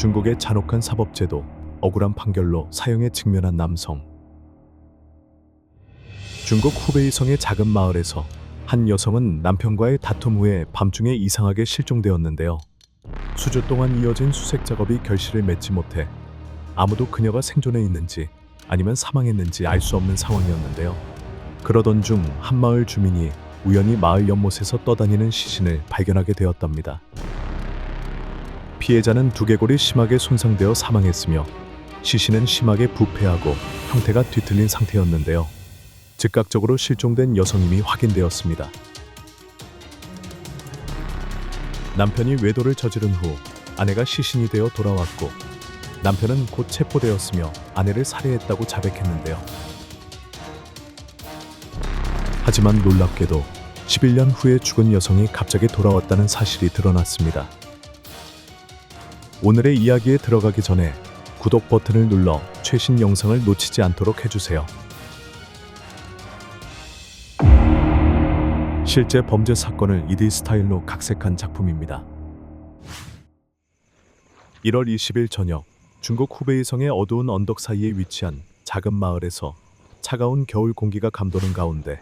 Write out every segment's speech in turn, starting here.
중국의 잔혹한 사법제도, 억울한 판결로 사형에 직면한 남성. 중국 후베이성의 작은 마을에서 한 여성은 남편과의 다툼 후에 밤중에 이상하게 실종되었는데요. 수주 동안 이어진 수색 작업이 결실을 맺지 못해 아무도 그녀가 생존해 있는지 아니면 사망했는지 알 수 없는 상황이었는데요. 그러던 중 한 마을 주민이 우연히 마을 연못에서 떠다니는 시신을 발견하게 되었답니다. 피해자는 두개골이 심하게 손상되어 사망했으며 시신은 심하게 부패하고 형태가 뒤틀린 상태였는데요. 즉각적으로 실종된 여성임이 확인되었습니다. 남편이 외도를 저지른 후 아내가 시신이 되어 돌아왔고 남편은 곧 체포되었으며 아내를 살해했다고 자백했는데요. 하지만 놀랍게도 11년 후에 죽은 여성이 갑자기 돌아왔다는 사실이 드러났습니다. 오늘의 이야기에 들어가기 전에 구독 버튼을 눌러 최신 영상을 놓치지 않도록 해주세요. 실제 범죄 사건을 2D 스타일로 각색한 작품입니다. 1월 20일 저녁, 중국 후베이성의 어두운 언덕 사이에 위치한 작은 마을에서 차가운 겨울 공기가 감도는 가운데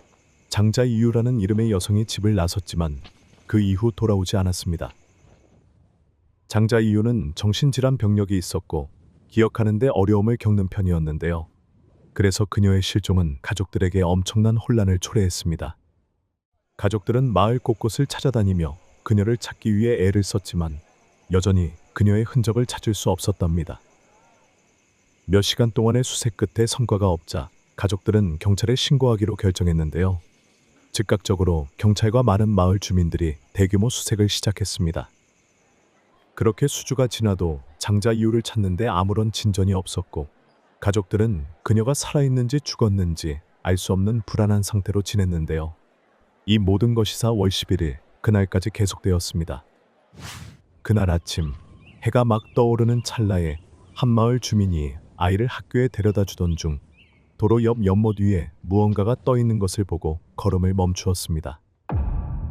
장자 이유라는 이름의 여성이 집을 나섰지만 그 이후 돌아오지 않았습니다. 장자 이유는 정신질환 병력이 있었고 기억하는 데 어려움을 겪는 편이었는데요. 그래서 그녀의 실종은 가족들에게 엄청난 혼란을 초래했습니다. 가족들은 마을 곳곳을 찾아다니며 그녀를 찾기 위해 애를 썼지만 여전히 그녀의 흔적을 찾을 수 없었답니다. 몇 시간 동안의 수색 끝에 성과가 없자 가족들은 경찰에 신고하기로 결정했는데요. 즉각적으로 경찰과 많은 마을 주민들이 대규모 수색을 시작했습니다. 그렇게 수주가 지나도 장자 이유를 찾는데 아무런 진전이 없었고 가족들은 그녀가 살아있는지 죽었는지 알 수 없는 불안한 상태로 지냈는데요. 이 모든 것이 4월 11일 그날까지 계속되었습니다. 그날 아침 해가 막 떠오르는 찰나에 한 마을 주민이 아이를 학교에 데려다 주던 중 도로 옆 연못 위에 무언가가 떠 있는 것을 보고 걸음을 멈추었습니다.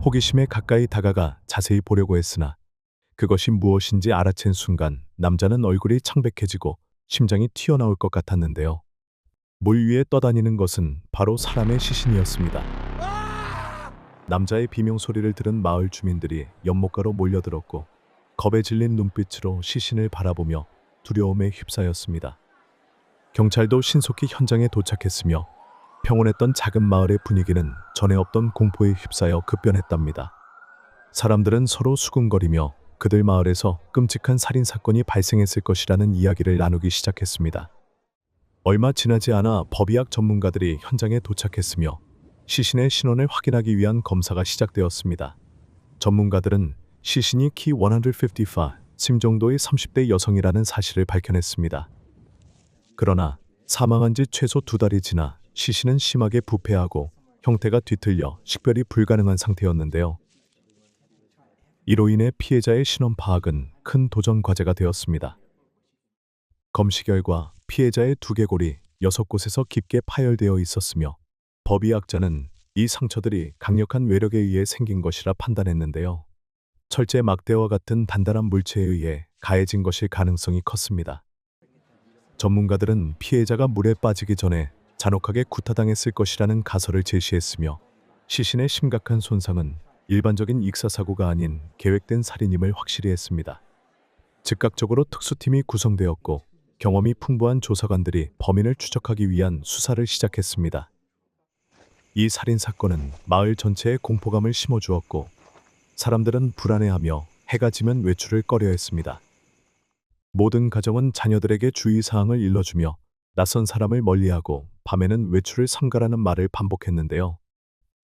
호기심에 가까이 다가가 자세히 보려고 했으나 그것이 무엇인지 알아챈 순간 남자는 얼굴이 창백해지고 심장이 튀어나올 것 같았는데요. 물 위에 떠다니는 것은 바로 사람의 시신이었습니다. 남자의 비명소리를 들은 마을 주민들이 연못가로 몰려들었고 겁에 질린 눈빛으로 시신을 바라보며 두려움에 휩싸였습니다. 경찰도 신속히 현장에 도착했으며 평온했던 작은 마을의 분위기는 전에 없던 공포에 휩싸여 급변했답니다. 사람들은 서로 수군거리며 그들 마을에서 끔찍한 살인사건이 발생했을 것이라는 이야기를 나누기 시작했습니다. 얼마 지나지 않아 법의학 전문가들이 현장에 도착했으며 시신의 신원을 확인하기 위한 검사가 시작되었습니다. 전문가들은 시신이 키 155, 심 정도의 30대 여성이라는 사실을 밝혀냈습니다. 그러나 사망한 지 최소 2달이 지나 시신은 심하게 부패하고 형태가 뒤틀려 식별이 불가능한 상태였는데요. 이로 인해 피해자의 신원 파악은 큰 도전 과제가 되었습니다. 검시 결과 피해자의 두개골이 6곳에서 깊게 파열되어 있었으며 법의학자는 이 상처들이 강력한 외력에 의해 생긴 것이라 판단했는데요. 철제 막대와 같은 단단한 물체에 의해 가해진 것일 가능성이 컸습니다. 전문가들은 피해자가 물에 빠지기 전에 잔혹하게 구타당했을 것이라는 가설을 제시했으며 시신의 심각한 손상은 일반적인 익사사고가 아닌 계획된 살인임을 확실히 했습니다. 즉각적으로 특수팀이 구성되었고 경험이 풍부한 조사관들이 범인을 추적하기 위한 수사를 시작했습니다. 이 살인사건은 마을 전체에 공포감을 심어주었고 사람들은 불안해하며 해가 지면 외출을 꺼려했습니다. 모든 가정은 자녀들에게 주의사항을 일러주며 낯선 사람을 멀리하고 밤에는 외출을 삼가라는 말을 반복했는데요.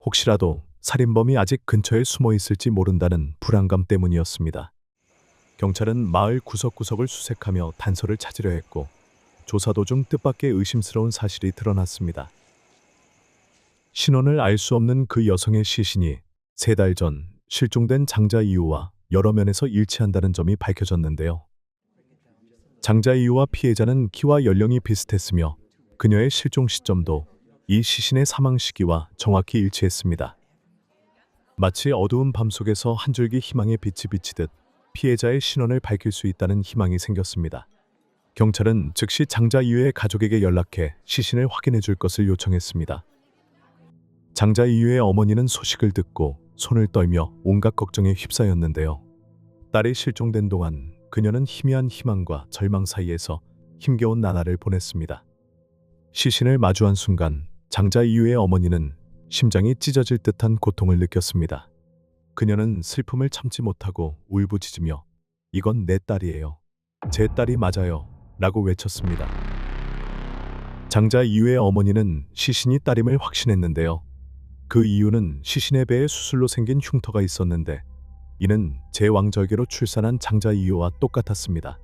혹시라도 살인범이 아직 근처에 숨어 있을지 모른다는 불안감 때문이었습니다. 경찰은 마을 구석구석을 수색하며 단서를 찾으려 했고 조사 도중 뜻밖의 의심스러운 사실이 드러났습니다. 신원을 알 수 없는 그 여성의 시신이 3달 전 실종된 장자 이유와 여러 면에서 일치한다는 점이 밝혀졌는데요. 장자 이유와 피해자는 키와 연령이 비슷했으며 그녀의 실종 시점도 이 시신의 사망 시기와 정확히 일치했습니다. 마치 어두운 밤 속에서 한 줄기 희망의 빛이 비치듯 피해자의 신원을 밝힐 수 있다는 희망이 생겼습니다. 경찰은 즉시 장자 이유의 가족에게 연락해 시신을 확인해 줄 것을 요청했습니다. 장자 이유의 어머니는 소식을 듣고 손을 떨며 온갖 걱정에 휩싸였는데요. 딸이 실종된 동안 그녀는 희미한 희망과 절망 사이에서 힘겨운 나날을 보냈습니다. 시신을 마주한 순간 장자 이유의 어머니는 심장이 찢어질 듯한 고통을 느꼈습니다. 그녀는 슬픔을 참지 못하고 울부짖으며 "이건 내 딸이에요. 제 딸이 맞아요." 라고 외쳤습니다. 장자 이유의 어머니는 시신이 딸임을 확신했는데요. 그 이유는 시신의 배에 수술로 생긴 흉터가 있었는데 이는 제왕절개로 출산한 장자 이유와 똑같았습니다.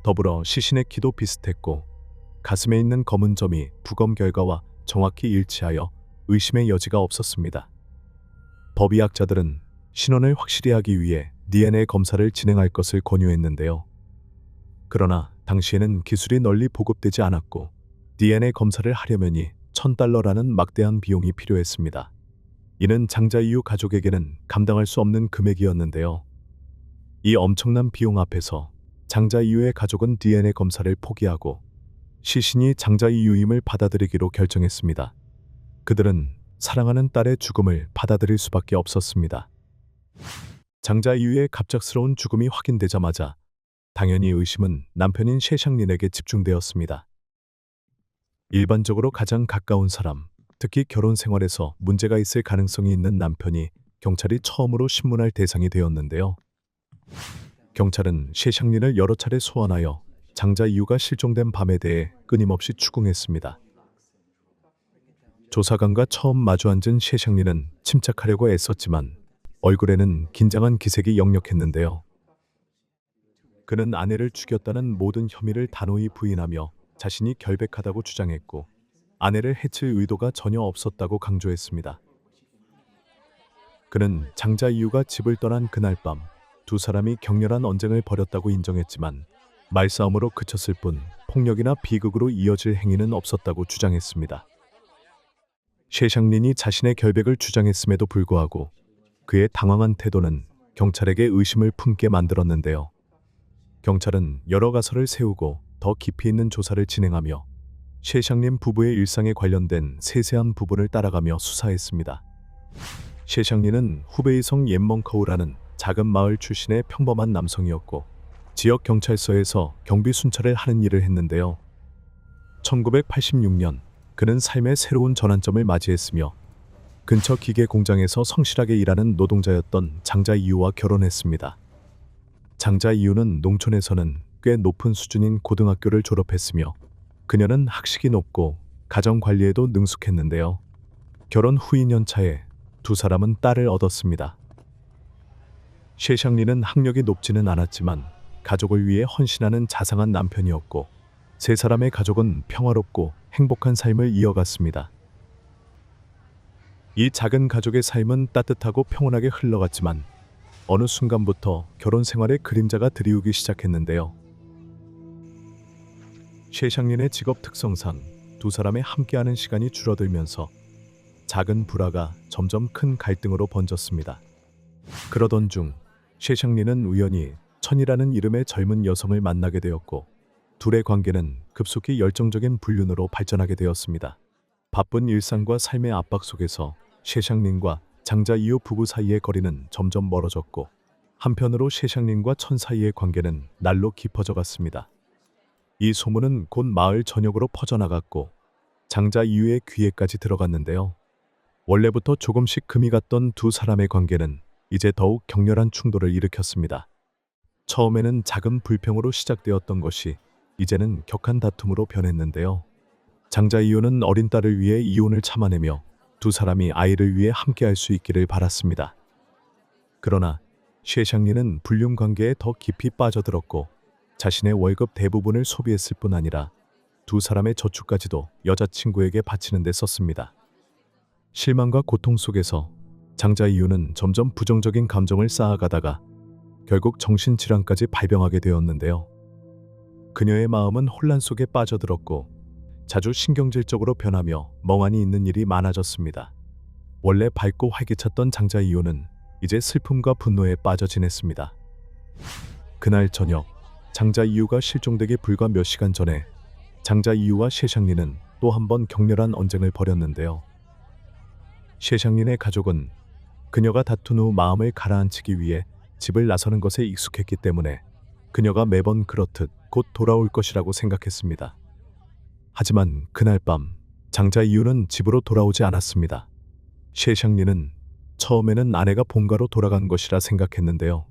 더불어 시신의 키도 비슷했고 가슴에 있는 검은 점이 부검 결과와 정확히 일치하여 의심의 여지가 없었습니다. 법의학자들은 신원을 확실히 하기 위해 DNA 검사를 진행할 것을 권유했는데요. 그러나 당시에는 기술이 널리 보급되지 않았고 DNA 검사를 하려면이 $1,000라는 막대한 비용이 필요했습니다. 이는 장자 이유 가족에게는 감당할 수 없는 금액이었는데요. 이 엄청난 비용 앞에서 장자 이유의 가족은 DNA 검사를 포기하고 시신이 장자 이유임을 받아들이기로 결정했습니다. 그들은 사랑하는 딸의 죽음을 받아들일 수밖에 없었습니다. 장자 이유의 갑작스러운 죽음이 확인되자마자 당연히 의심은 남편인 셰샹린에게 집중되었습니다. 일반적으로 가장 가까운 사람, 특히 결혼 생활에서 문제가 있을 가능성이 있는 남편이 경찰이 처음으로 신문할 대상이 되었는데요. 경찰은 셰샹린을 여러 차례 소환하여 장자 이유가 실종된 밤에 대해 끊임없이 추궁했습니다. 조사관과 처음 마주 앉은 셰샹린은 침착하려고 애썼지만 얼굴에는 긴장한 기색이 역력했는데요. 그는 아내를 죽였다는 모든 혐의를 단호히 부인하며 자신이 결백하다고 주장했고 아내를 해칠 의도가 전혀 없었다고 강조했습니다. 그는 장자 이유가 집을 떠난 그날 밤 두 사람이 격렬한 언쟁을 벌였다고 인정했지만 말싸움으로 그쳤을 뿐 폭력이나 비극으로 이어질 행위는 없었다고 주장했습니다. 셰샹린이 자신의 결백을 주장했음에도 불구하고 그의 당황한 태도는 경찰에게 의심을 품게 만들었는데요. 경찰은 여러 가설을 세우고 더 깊이 있는 조사를 진행하며 셰샹린 부부의 일상에 관련된 세세한 부분을 따라가며 수사했습니다. 셰샹린은 후베이성 옌멍커우라는 작은 마을 출신의 평범한 남성이었고 지역 경찰서에서 경비 순찰을 하는 일을 했는데요. 1986년 그는 삶의 새로운 전환점을 맞이했으며 근처 기계 공장에서 성실하게 일하는 노동자였던 장자 이유와 결혼했습니다. 장자 이유는 농촌에서는 꽤 높은 수준인 고등학교를 졸업했으며 그녀는 학식이 높고 가정 관리에도 능숙했는데요. 결혼 후 2년 차에 두 사람은 딸을 얻었습니다. 셰샹린은 학력이 높지는 않았지만 가족을 위해 헌신하는 자상한 남편이었고 세 사람의 가족은 평화롭고 행복한 삶을 이어갔습니다. 이 작은 가족의 삶은 따뜻하고 평온하게 흘러갔지만 어느 순간부터 결혼 생활의 그림자가 드리우기 시작했는데요. 셰샹린의 직업 특성상 두 사람의 함께하는 시간이 줄어들면서 작은 불화가 점점 큰 갈등으로 번졌습니다. 그러던 중 셰샹린은 우연히 천이라는 이름의 젊은 여성을 만나게 되었고 둘의 관계는 급속히 열정적인 불륜으로 발전하게 되었습니다. 바쁜 일상과 삶의 압박 속에서 셰샹린과 장자 이유 부부 사이의 거리는 점점 멀어졌고 한편으로 셰샹린과 천 사이의 관계는 날로 깊어져 갔습니다. 이 소문은 곧 마을 전역으로 퍼져나갔고 장자 이유의 귀에까지 들어갔는데요. 원래부터 조금씩 금이 갔던 두 사람의 관계는 이제 더욱 격렬한 충돌을 일으켰습니다. 처음에는 작은 불평으로 시작되었던 것이 이제는 격한 다툼으로 변했는데요. 장자 이유는 어린 딸을 위해 이혼을 참아내며 두 사람이 아이를 위해 함께할 수 있기를 바랐습니다. 그러나 셰샹린은 불륜 관계에 더 깊이 빠져들었고 자신의 월급 대부분을 소비했을 뿐 아니라 두 사람의 저축까지도 여자친구에게 바치는 데 썼습니다. 실망과 고통 속에서 장자 이유는 점점 부정적인 감정을 쌓아가다가 결국 정신질환까지 발병하게 되었는데요. 그녀의 마음은 혼란 속에 빠져들었고 자주 신경질적으로 변하며 멍하니 있는 일이 많아졌습니다. 원래 밝고 활기찼던 장자 이유는 이제 슬픔과 분노에 빠져 지냈습니다. 그날 저녁, 장자 이유가 실종되기 불과 몇 시간 전에 장자 이유와 셰샹린은 또 한 번 격렬한 언쟁을 벌였는데요. 셰샹린의 가족은 그녀가 다툰 후 마음을 가라앉히기 위해 집을 나서는 것에 익숙했기 때문에 그녀가 매번 그렇듯 곧 돌아올 것이라고 생각했습니다. 하지만 그날 밤 장자 이유는 집으로 돌아오지 않았습니다. 셰샹린은 처음에는 아내가 본가로 돌아간 것이라 생각했는데요.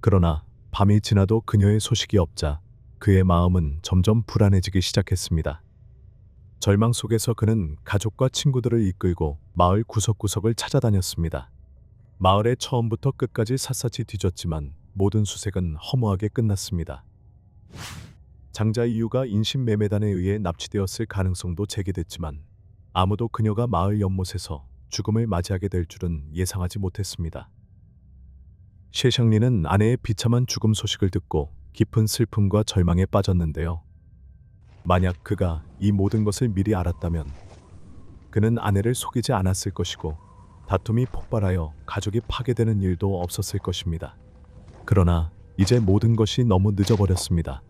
그러나 밤이 지나도 그녀의 소식이 없자 그의 마음은 점점 불안해지기 시작했습니다. 절망 속에서 그는 가족과 친구들을 이끌고 마을 구석구석을 찾아다녔습니다. 마을에 처음부터 끝까지 샅샅이 뒤졌지만 모든 수색은 허무하게 끝났습니다. 장자 이유가 인신매매단에 의해 납치되었을 가능성도 제기됐지만 아무도 그녀가 마을 연못에서 죽음을 맞이하게 될 줄은 예상하지 못했습니다. 셰샹린은 아내의 비참한 죽음 소식을 듣고 깊은 슬픔과 절망에 빠졌는데요. 만약 그가 이 모든 것을 미리 알았다면 그는 아내를 속이지 않았을 것이고 다툼이 폭발하여 가족이 파괴되는 일도 없었을 것입니다. 그러나 이제 모든 것이 너무 늦어버렸습니다.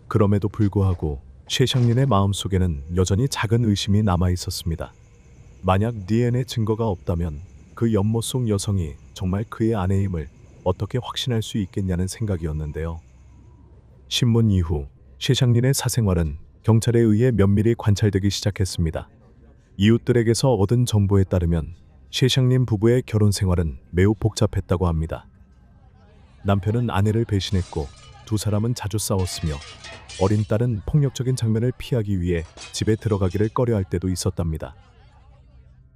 그럼에도 불구하고 셰샹린의 마음속에는 여전히 작은 의심이 남아 있었습니다. 만약 DNA 증거가 없다면 그 연못 속 여성이 정말 그의 아내임을 어떻게 확신할 수 있겠냐는 생각이었는데요. 신문 이후 셰샹린의 사생활은 경찰에 의해 면밀히 관찰되기 시작했습니다. 이웃들에게서 얻은 정보에 따르면 셰샹린 부부의 결혼 생활은 매우 복잡했다고 합니다. 남편은 아내를 배신했고 두 사람은 자주 싸웠으며 어린 딸은 폭력적인 장면을 피하기 위해 집에 들어가기를 꺼려할 때도 있었답니다.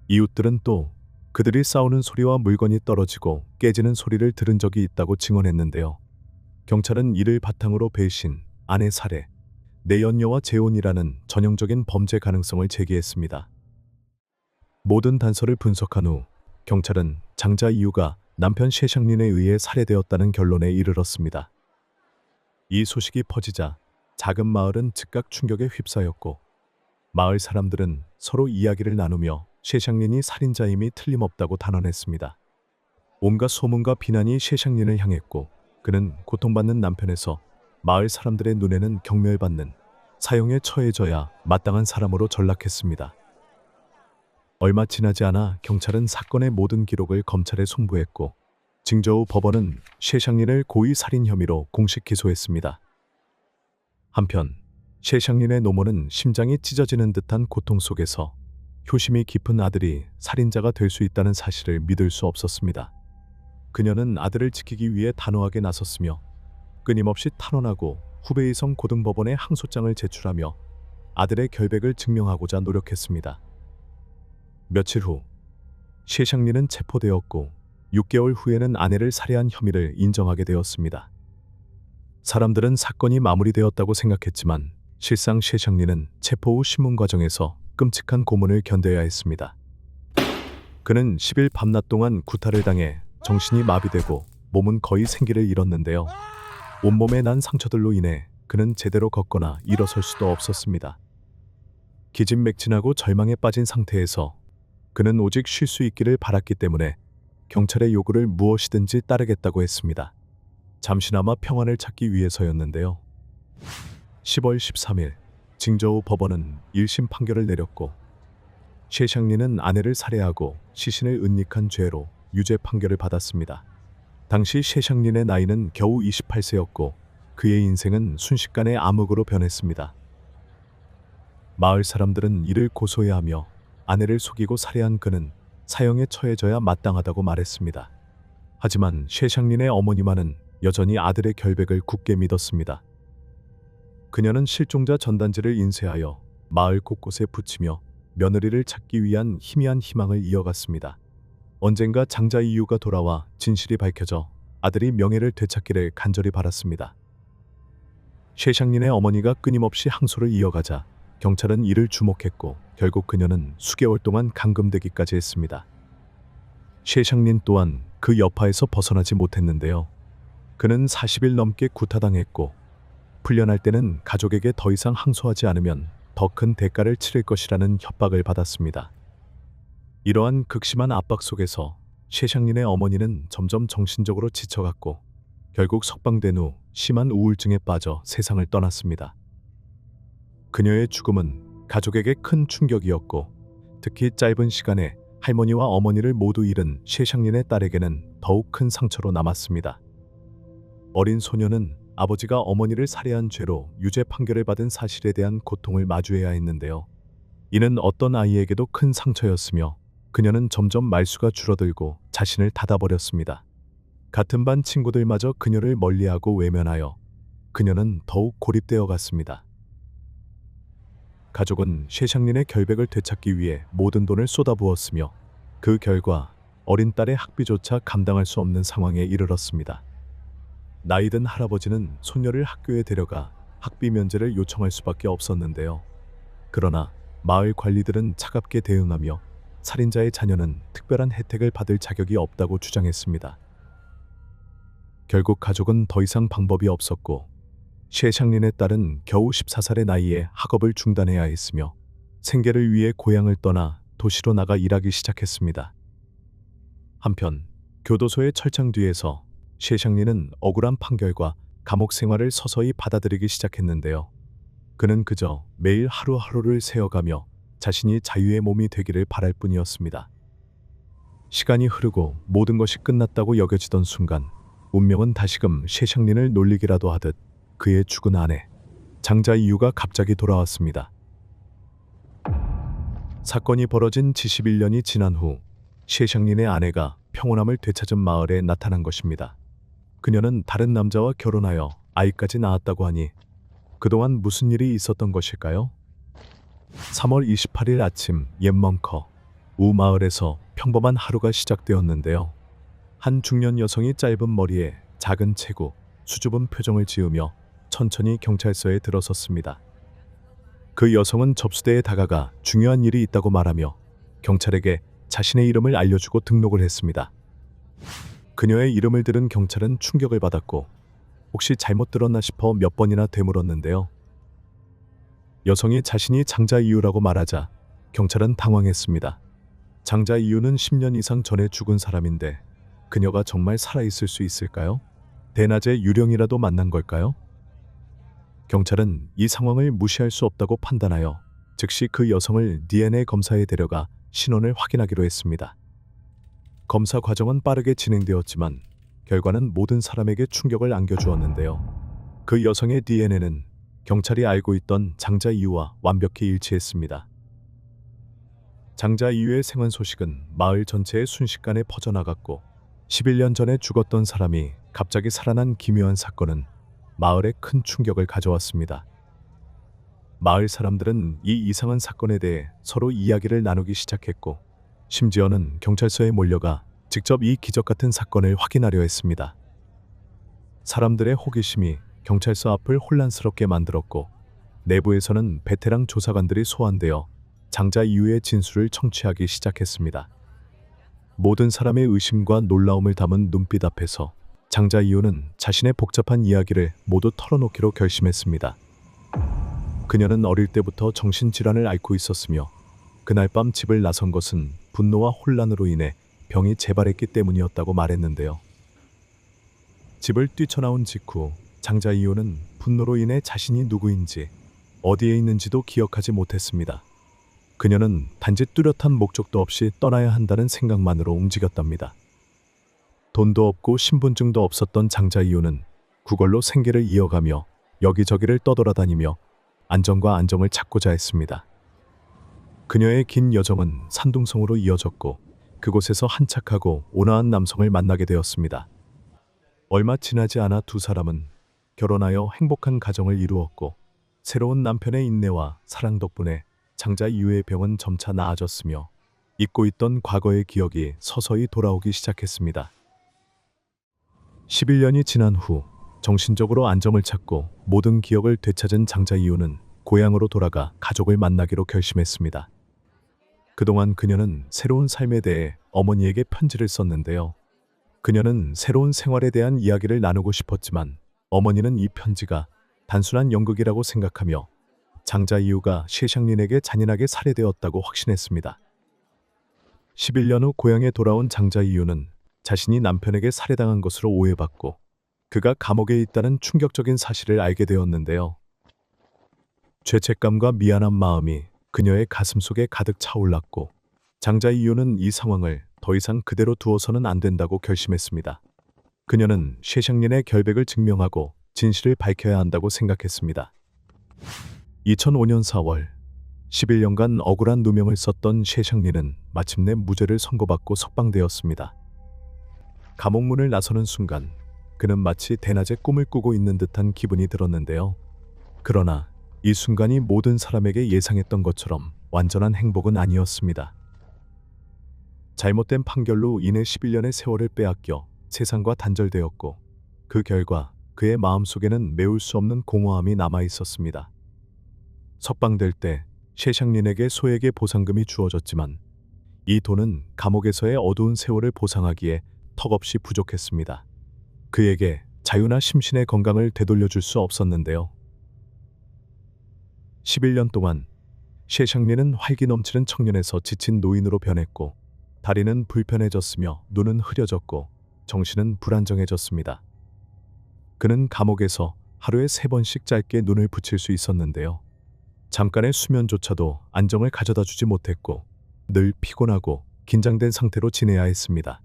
이웃들은 또 그들이 싸우는 소리와 물건이 떨어지고 깨지는 소리를 들은 적이 있다고 증언했는데요. 경찰은 이를 바탕으로 배신, 아내 살해, 내연녀와 재혼이라는 전형적인 범죄 가능성을 제기했습니다. 모든 단서를 분석한 후 경찰은 장자 이유가 남편 셰샹린에 의해 살해되었다는 결론에 이르렀습니다. 이 소식이 퍼지자 작은 마을은 즉각 충격에 휩싸였고 마을 사람들은 서로 이야기를 나누며 셰샹린이 살인자임이 틀림없다고 단언했습니다. 온갖 소문과 비난이 셰샹린을 향했고 그는 고통받는 남편에서 마을 사람들의 눈에는 경멸받는 사형에 처해져야 마땅한 사람으로 전락했습니다. 얼마 지나지 않아 경찰은 사건의 모든 기록을 검찰에 송부했고 징조 후 법원은 셰샹린을 고의 살인 혐의로 공식 기소했습니다. 한편 셰샹린의 노모는 심장이 찢어지는 듯한 고통 속에서 효심이 깊은 아들이 살인자가 될 수 있다는 사실을 믿을 수 없었습니다. 그녀는 아들을 지키기 위해 단호하게 나섰으며 끊임없이 탄원하고 후베이성 고등법원에 항소장을 제출하며 아들의 결백을 증명하고자 노력했습니다. 며칠 후 셰샹린은 체포되었고 6개월 후에는 아내를 살해한 혐의를 인정하게 되었습니다. 사람들은 사건이 마무리되었다고 생각했지만 실상 셰샹린은 체포 후 신문 과정에서 끔찍한 고문을 견뎌야 했습니다. 그는 10일 밤낮 동안 구타를 당해 정신이 마비되고 몸은 거의 생기를 잃었는데요. 온몸에 난 상처들로 인해 그는 제대로 걷거나 일어설 수도 없었습니다. 기진맥진하고 절망에 빠진 상태에서 그는 오직 쉴 수 있기를 바랐기 때문에 경찰의 요구를 무엇이든지 따르겠다고 했습니다. 잠시나마 평안을 찾기 위해서였는데요. 10월 13일 징조 후 법원은 1심 판결을 내렸고 셰샹린은 아내를 살해하고 시신을 은닉한 죄로 유죄 판결을 받았습니다. 당시 셰샹린의 나이는 겨우 28세였고 그의 인생은 순식간에 암흑으로 변했습니다. 마을 사람들은 이를 고소해야 하며 아내를 속이고 살해한 그는 사형에 처해져야 마땅하다고 말했습니다. 하지만 셰샹린의 어머니만은 여전히 아들의 결백을 굳게 믿었습니다. 그녀는 실종자 전단지를 인쇄하여 마을 곳곳에 붙이며 며느리를 찾기 위한 희미한 희망을 이어갔습니다. 언젠가 장자 이유가 돌아와 진실이 밝혀져 아들이 명예를 되찾기를 간절히 바랐습니다. 셰샹린의 어머니가 끊임없이 항소를 이어가자 경찰은 이를 주목했고 결국 그녀는 수개월 동안 감금되기까지 했습니다. 셰샹린 또한 그 여파에서 벗어나지 못했는데요. 그는 40일 넘게 구타당했고 풀려날 때는 가족에게 더 이상 항소하지 않으면 더 큰 대가를 치를 것이라는 협박을 받았습니다. 이러한 극심한 압박 속에서 셰샹린의 어머니는 점점 정신적으로 지쳐갔고 결국 석방된 후 심한 우울증에 빠져 세상을 떠났습니다. 그녀의 죽음은 가족에게 큰 충격이었고 특히 짧은 시간에 할머니와 어머니를 모두 잃은 셰샹린의 딸에게는 더욱 큰 상처로 남았습니다. 어린 소녀는 아버지가 어머니를 살해한 죄로 유죄 판결을 받은 사실에 대한 고통을 마주해야 했는데요. 이는 어떤 아이에게도 큰 상처였으며 그녀는 점점 말수가 줄어들고 자신을 닫아버렸습니다. 같은 반 친구들마저 그녀를 멀리하고 외면하여 그녀는 더욱 고립되어 갔습니다. 가족은 셰샹린의 결백을 되찾기 위해 모든 돈을 쏟아부었으며 그 결과 어린 딸의 학비조차 감당할 수 없는 상황에 이르렀습니다. 나이든 할아버지는 손녀를 학교에 데려가 학비 면제를 요청할 수밖에 없었는데요. 그러나 마을 관리들은 차갑게 대응하며 살인자의 자녀는 특별한 혜택을 받을 자격이 없다고 주장했습니다. 결국 가족은 더 이상 방법이 없었고 셰샹린의 딸은 겨우 14살의 나이에 학업을 중단해야 했으며 생계를 위해 고향을 떠나 도시로 나가 일하기 시작했습니다. 한편 교도소의 철창 뒤에서 셰샹린은 억울한 판결과 감옥 생활을 서서히 받아들이기 시작했는데요. 그는 그저 매일 하루하루를 세어가며 자신이 자유의 몸이 되기를 바랄 뿐이었습니다. 시간이 흐르고 모든 것이 끝났다고 여겨지던 순간 운명은 다시금 셰샹린을 놀리기라도 하듯 그의 죽은 아내 장자 이유가 갑자기 돌아왔습니다. 사건이 벌어진 71년이 지난 후 셰샹린의 아내가 평온함을 되찾은 마을에 나타난 것입니다. 그녀는 다른 남자와 결혼하여 아이까지 낳았다고 하니 그동안 무슨 일이 있었던 것일까요? 3월 28일 아침 옌멈커 우 마을에서 평범한 하루가 시작되었는데요. 한 중년 여성이 짧은 머리에 작은 체구, 수줍은 표정을 지으며 천천히 경찰서에 들어섰습니다. 그 여성은 접수대에 다가가 중요한 일이 있다고 말하며 경찰에게 자신의 이름을 알려주고 등록을 했습니다. 그녀의 이름을 들은 경찰은 충격을 받았고 혹시 잘못 들었나 싶어 몇 번이나 되물었는데요. 여성이 자신이 장자 이유라고 말하자 경찰은 당황했습니다. 장자 이유는 10년 이상 전에 죽은 사람인데 그녀가 정말 살아있을 수 있을까요? 대낮에 유령이라도 만난 걸까요? 경찰은 이 상황을 무시할 수 없다고 판단하여 즉시 그 여성을 DNA 검사에 데려가 신원을 확인하기로 했습니다. 검사 과정은 빠르게 진행되었지만 결과는 모든 사람에게 충격을 안겨주었는데요. 그 여성의 DNA는 경찰이 알고 있던 장자 이유와 완벽히 일치했습니다. 장자 이유의 생환 소식은 마을 전체에 순식간에 퍼져나갔고 11년 전에 죽었던 사람이 갑자기 살아난 기묘한 사건은 마을에 큰 충격을 가져왔습니다. 마을 사람들은 이 이상한 사건에 대해 서로 이야기를 나누기 시작했고 심지어는 경찰서에 몰려가 직접 이 기적 같은 사건을 확인하려 했습니다. 사람들의 호기심이 경찰서 앞을 혼란스럽게 만들었고 내부에서는 베테랑 조사관들이 소환되어 장자 이유의 진술을 청취하기 시작했습니다. 모든 사람의 의심과 놀라움을 담은 눈빛 앞에서 장자 이유는 자신의 복잡한 이야기를 모두 털어놓기로 결심했습니다. 그녀는 어릴 때부터 정신질환을 앓고 있었으며 그날 밤 집을 나선 것은 분노와 혼란으로 인해 병이 재발했기 때문이었다고 말했는데요. 집을 뛰쳐나온 직후 장자 이유는 분노로 인해 자신이 누구인지 어디에 있는지도 기억하지 못했습니다. 그녀는 단지 뚜렷한 목적도 없이 떠나야 한다는 생각만으로 움직였답니다. 돈도 없고 신분증도 없었던 장자 이유는 구걸로 생계를 이어가며 여기저기를 떠돌아다니며 안정과 안정을 찾고자 했습니다. 그녀의 긴 여정은 산둥성으로 이어졌고 그곳에서 한 착하고 온화한 남성을 만나게 되었습니다. 얼마 지나지 않아 두 사람은 결혼하여 행복한 가정을 이루었고 새로운 남편의 인내와 사랑 덕분에 장자 이유의 병은 점차 나아졌으며 잊고 있던 과거의 기억이 서서히 돌아오기 시작했습니다. 11년이 지난 후 정신적으로 안정을 찾고 모든 기억을 되찾은 장자 이유는 고향으로 돌아가 가족을 만나기로 결심했습니다. 그동안 그녀는 새로운 삶에 대해 어머니에게 편지를 썼는데요. 그녀는 새로운 생활에 대한 이야기를 나누고 싶었지만 어머니는 이 편지가 단순한 연극이라고 생각하며 장자 이유가 셰샹린에게 잔인하게 살해되었다고 확신했습니다. 11년 후 고향에 돌아온 장자 이유는 자신이 남편에게 살해당한 것으로 오해받고 그가 감옥에 있다는 충격적인 사실을 알게 되었는데요. 죄책감과 미안한 마음이 그녀의 가슴속에 가득 차올랐고 장자 이유는 이 상황을 더 이상 그대로 두어서는 안 된다고 결심했습니다. 그녀는 셰샹린의 결백을 증명하고 진실을 밝혀야 한다고 생각했습니다. 2005년 4월 11년간 억울한 누명을 썼던 셰샹린은 마침내 무죄를 선고받고 석방되었습니다. 감옥 문을 나서는 순간 그는 마치 대낮에 꿈을 꾸고 있는 듯한 기분이 들었는데요. 그러나 이 순간이 모든 사람에게 예상했던 것처럼 완전한 행복은 아니었습니다. 잘못된 판결로 인해 11년의 세월을 빼앗겨 세상과 단절되었고 그 결과 그의 마음속에는 메울 수 없는 공허함이 남아 있었습니다. 석방될 때 셰샹린에게 소액의 보상금이 주어졌지만 이 돈은 감옥에서의 어두운 세월을 보상하기에 턱없이 부족했습니다. 그에게 자유나 심신의 건강을 되돌려줄 수 없었는데요. 11년 동안 셰샹린은 활기 넘치는 청년에서 지친 노인으로 변했고 다리는 불편해졌으며 눈은 흐려졌고 정신은 불안정해졌습니다. 그는 감옥에서 하루에 3번씩 짧게 눈을 붙일 수 있었는데요. 잠깐의 수면조차도 안정을 가져다 주지 못했고 늘 피곤하고 긴장된 상태로 지내야 했습니다.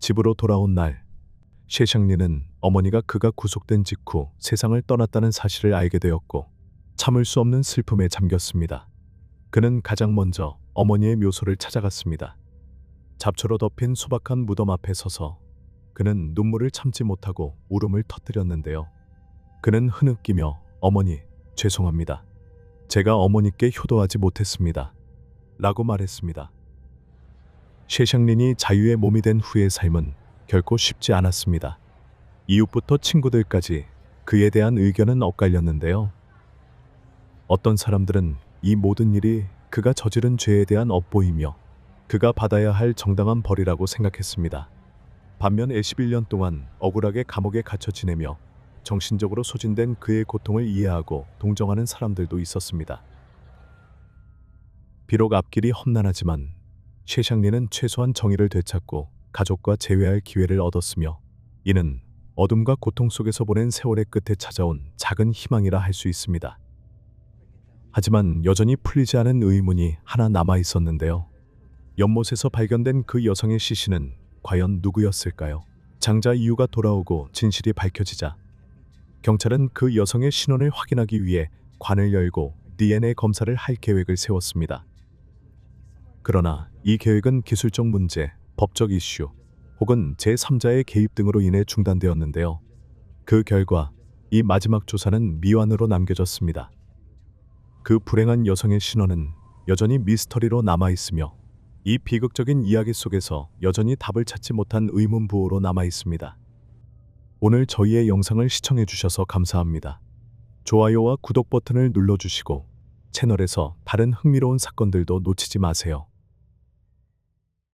집으로 돌아온 날 셰샹린은 어머니가 그가 구속된 직후 세상을 떠났다는 사실을 알게 되었고 참을 수 없는 슬픔에 잠겼습니다. 그는 가장 먼저 어머니의 묘소를 찾아갔습니다. 잡초로 덮인 소박한 무덤 앞에 서서 그는 눈물을 참지 못하고 울음을 터뜨렸는데요. 그는 흐느끼며 어머니, 죄송합니다. 제가 어머니께 효도하지 못했습니다. 라고 말했습니다. 셰샹린이 자유의 몸이 된 후의 삶은 결코 쉽지 않았습니다. 이웃부터 친구들까지 그에 대한 의견은 엇갈렸는데요. 어떤 사람들은 이 모든 일이 그가 저지른 죄에 대한 업보이며 그가 받아야 할 정당한 벌이라고 생각했습니다. 반면 11년 동안 억울하게 감옥에 갇혀 지내며 정신적으로 소진된 그의 고통을 이해하고 동정하는 사람들도 있었습니다. 비록 앞길이 험난하지만 셰샹린은 최소한 정의를 되찾고 가족과 재회할 기회를 얻었으며 이는 어둠과 고통 속에서 보낸 세월의 끝에 찾아온 작은 희망이라 할 수 있습니다. 하지만 여전히 풀리지 않은 의문이 하나 남아 있었는데요. 연못에서 발견된 그 여성의 시신은 과연 누구였을까요? 장자 이유가 돌아오고 진실이 밝혀지자 경찰은 그 여성의 신원을 확인하기 위해 관을 열고 DNA 검사를 할 계획을 세웠습니다. 그러나 이 계획은 기술적 문제, 법적 이슈, 혹은 제3자의 개입 등으로 인해 중단되었는데요. 그 결과 이 마지막 조사는 미완으로 남겨졌습니다. 그 불행한 여성의 신원은 여전히 미스터리로 남아있으며 이 비극적인 이야기 속에서 여전히 답을 찾지 못한 의문부호로 남아있습니다. 오늘 저희의 영상을 시청해 주셔서 감사합니다. 좋아요와 구독 버튼을 눌러주시고 채널에서 다른 흥미로운 사건들도 놓치지 마세요.